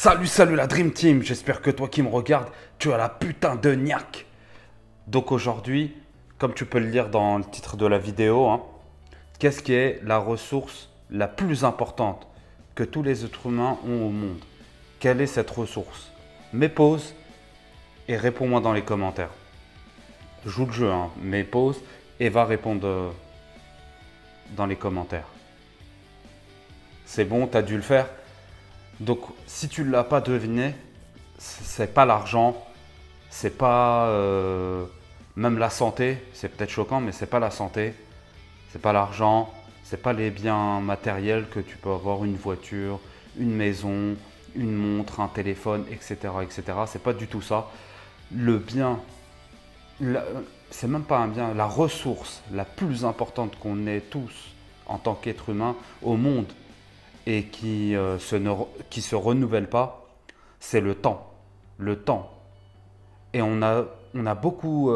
Salut la Dream Team, j'espère que toi qui me regardes, tu as la putain de niaque. Donc aujourd'hui, comme tu peux le lire dans le titre de la vidéo, qu'est-ce qui est la ressource la plus importante que tous les êtres humains ont au monde? Quelle est cette ressource? Mets pause et réponds-moi dans les commentaires. Joue le jeu, mets pause et va répondre dans les commentaires. C'est bon, t'as dû le faire. Donc si tu ne l'as pas deviné, c'est pas l'argent, c'est pas même la santé, c'est peut-être choquant, mais c'est pas la santé, c'est pas l'argent, c'est pas les biens matériels que tu peux avoir, une voiture, une maison, une montre, un téléphone, etc., etc. C'est pas du tout ça. Le bien, c'est même pas un bien, la ressource la plus importante qu'on ait tous en tant qu'être humain au monde et qui se renouvelle pas, c'est le temps. Le temps. Et on a beaucoup,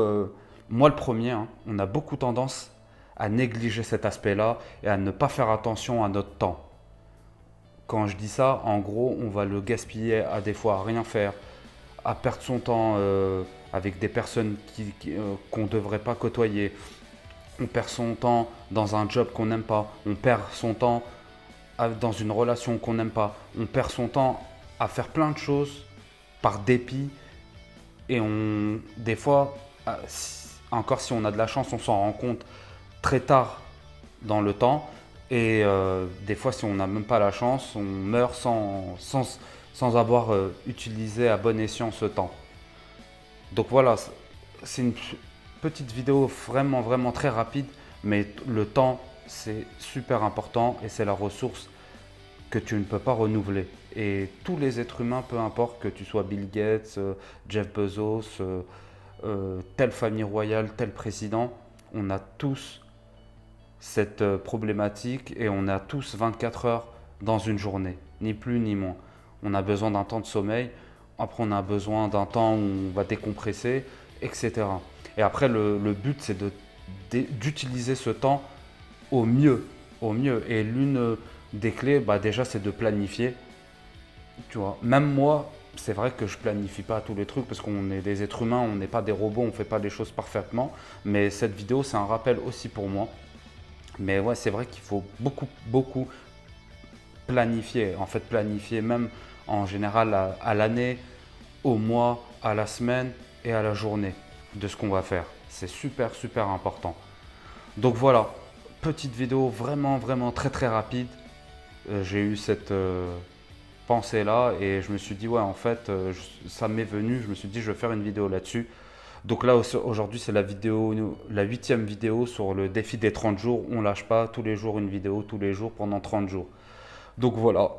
moi le premier, on a beaucoup tendance à négliger cet aspect-là et à ne pas faire attention à notre temps. Quand je dis ça, en gros, on va le gaspiller à des fois à rien faire, à perdre son temps avec des personnes qu'on ne devrait pas côtoyer. On perd son temps dans un job qu'on n'aime pas. On perd son temps dans une relation qu'on n'aime pas. On perd son temps à faire plein de choses par dépit. Et des fois, encore si on a de la chance, on s'en rend compte très tard dans le temps. Et des fois, si on n'a même pas la chance, on meurt sans avoir utilisé à bon escient ce temps. Donc voilà, c'est une petite vidéo vraiment, vraiment très rapide. Mais le temps, c'est super important et c'est la ressource que tu ne peux pas renouveler. Et tous les êtres humains, peu importe que tu sois Bill Gates, Jeff Bezos, telle famille royale, tel président, on a tous cette problématique et on a tous 24 heures dans une journée, ni plus ni moins. On a besoin d'un temps de sommeil, après on a besoin d'un temps où on va décompresser, etc. Et après le but c'est d'utiliser ce temps au mieux, au mieux. Et l'une des clés, déjà, c'est de planifier. Tu vois, même moi, c'est vrai que je planifie pas tous les trucs parce qu'on est des êtres humains, on n'est pas des robots, on fait pas les choses parfaitement. Mais cette vidéo, c'est un rappel aussi pour moi. Mais ouais, c'est vrai qu'il faut beaucoup, beaucoup planifier. En fait, planifier même en général à l'année, au mois, à la semaine et à la journée de ce qu'on va faire. C'est super, super important. Donc voilà, petite vidéo vraiment, vraiment très, très rapide. J'ai eu cette pensée là et je me suis dit ouais en fait ça m'est venu, je me suis dit je vais faire une vidéo là-dessus. Donc là aujourd'hui c'est la 8e vidéo sur le défi des 30 jours. On lâche pas, tous les jours une vidéo, tous les jours pendant 30 jours. Donc voilà,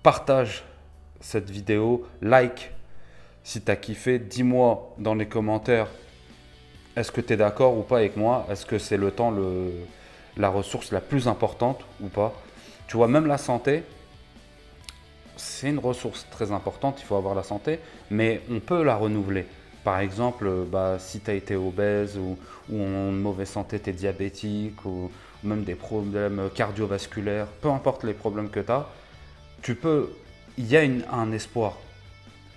partage cette vidéo, like si tu as kiffé, dis-moi dans les commentaires est-ce que tu es d'accord ou pas avec moi, est-ce que c'est le temps la ressource la plus importante ou pas. Tu vois, même la santé, c'est une ressource très importante, il faut avoir la santé, mais on peut la renouveler. Par exemple, si tu as été obèse ou en mauvaise santé, tu es diabétique ou même des problèmes cardiovasculaires, peu importe les problèmes que tu as, il y a un espoir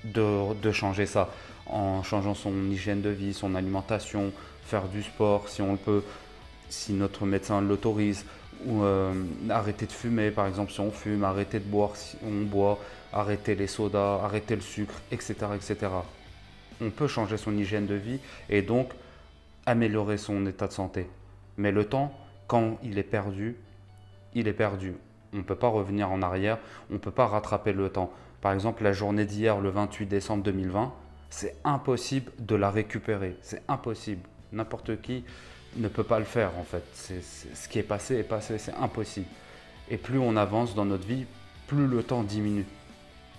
de changer ça en changeant son hygiène de vie, son alimentation, faire du sport si on le peut, si notre médecin l'autorise, ou arrêter de fumer par exemple si on fume, arrêter de boire si on boit, arrêter les sodas, arrêter le sucre, etc., etc. On peut changer son hygiène de vie et donc améliorer son état de santé. Mais le temps, quand il est perdu, il est perdu. On ne peut pas revenir en arrière, on ne peut pas rattraper le temps. Par exemple, la journée d'hier, le 28 décembre 2020, c'est impossible de la récupérer. C'est impossible. N'importe qui ne peut pas le faire en fait. Ce qui est passé, c'est impossible. Et plus on avance dans notre vie, plus le temps diminue.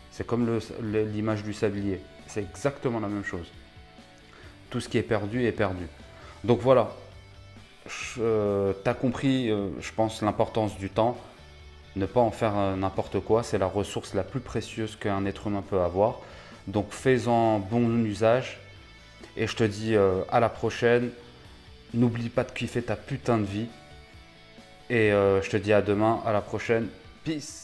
C'est comme l'image du sablier. C'est exactement la même chose. Tout ce qui est perdu est perdu. Donc voilà, tu as compris, je pense, l'importance du temps. Ne pas en faire n'importe quoi, c'est la ressource la plus précieuse qu'un être humain peut avoir. Donc fais-en bon usage. Et je te dis à la prochaine. N'oublie pas de kiffer ta putain de vie. Et je te dis à demain, à la prochaine. Peace.